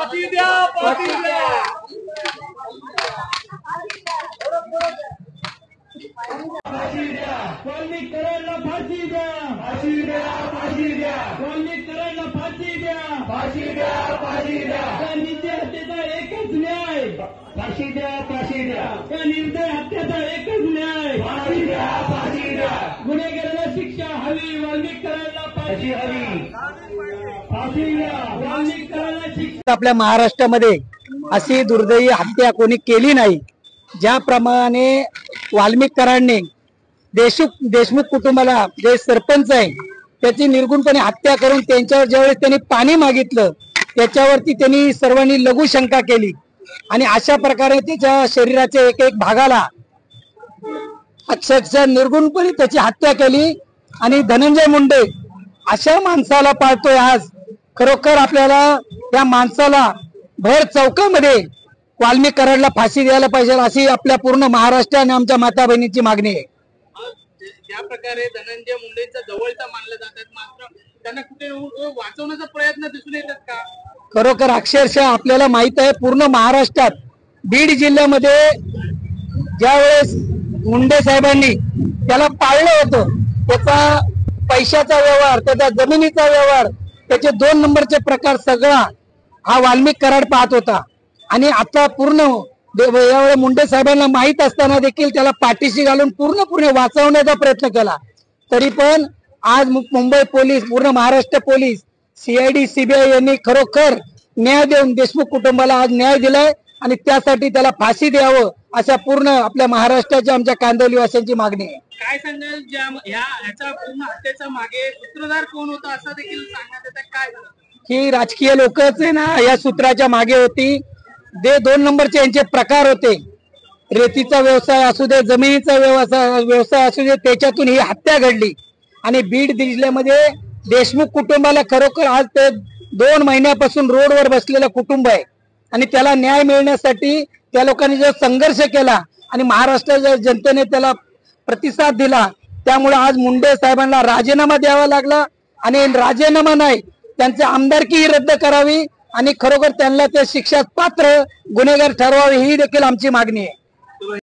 गांधींच्या हत्येचा एकच न्याय, फाशी द्या, फाशी द्या. या निर्दय हत्येचा एकच न्याय, फाशी द्या, फाशी द्या. गुन्हेगाराला शिक्षा हवी, वाल्मिकरांना फाशी हवी, फाशी द्या, वाल्मिकरांना शिक्षा. आपल्या महाराष्ट्रामध्ये अशी दुर्दैवी हत्या कोणी केली नाही. ज्याप्रमाणे वाल्मिकरांनी देशमुख कुटुंबाला जे सरपंच आहे त्याची निर्गुणपणे हत्या करून त्यांच्यावर ज्यावेळेस त्यांनी पाणी मागितलं त्याच्यावरती त्यांनी सर्वांनी लघुशंका केली आणि अशा प्रकारे त्याच्या शरीराच्या एक एक भागाला अक्षरशः निर्गुणपणे त्याची हत्या केली. आणि धनंजय मुंडे अशा माणसाला पाळतोय आज. खरोखर आपल्याला त्या माणसाला भर चौकामध्ये वाल्मिकरांना फाशी द्यायला पाहिजे अशी आपल्या पूर्ण महाराष्ट्र आणि आमच्या माता बहिणीची मागणी आहे. ज्या प्रकारे धनंजय मुंडेंचा जवळचा मानलं जातात मात्र त्यांना कुठे वाचवण्याचा प्रयत्न दिसून येतात का? खरोखर अक्षरशः आपल्याला माहित आहे पूर्ण महाराष्ट्रात बीड जिल्ह्यामध्ये ज्यावेळेस मुंडे साहेबांनी त्याला पाळलं होतं त्याचा पैशाचा व्यवहार, त्याचा जमिनीचा व्यवहार, त्याचे 2 नंबरचे प्रकार सगळा हा वाल्मिक कराड पाहत होता. आणि आता पूर्ण यावेळी मुंडे साहेबांना माहित असताना देखील त्याला पाठीशी घालून पूर्णपणे वाचवण्याचा प्रयत्न केला. तरी पण आज मुंबई पोलीस, पूर्ण महाराष्ट्र पोलीस, CID CBI यांनी खरोखर न्याय देऊन देशमुख कुटुंबाला आज न्याय दिलाय आणि त्यासाठी त्याला फाशी द्यावं अशा पूर्ण आपल्या महाराष्ट्राच्या आमच्या कांदिवलीवासियांची मागणी आहे. काय सांगाल ह्याचा पूर्ण हत्येचा मागे सूत्रधार कोण होता असं देखील सांगण्यात येतं? काय ही राजकीय लोकच आहे ना या सूत्राच्या मागे होती. 2 नंबरचे यांचे प्रकार होते. रेतीचा व्यवसाय असू दे, जमिनीचा व्यवसाय असू दे, त्याच्यातून ही हत्या घडली. आणि बीड जिल्ह्यामध्ये देशमुख कुटुंबाला खरोखर आज ते 2 महिन्यापासून रोडवर बसलेलं कुटुंब आहे आणि त्याला न्याय मिळण्यासाठी त्या लोकांनी जो संघर्ष केला आणि महाराष्ट्राच्या जनतेने त्याला प्रतिसाद दिला त्यामुळे आज मुंडे साहेबांना राजीनामा द्यावा लागला. आणि राजीनामा नाही, त्यांची आमदारकीही रद्द करावी आणि खरोखर त्यांना ते शिक्षा पात्र गुन्हेगार ठरवावे ही देखील आमची मागणी आहे.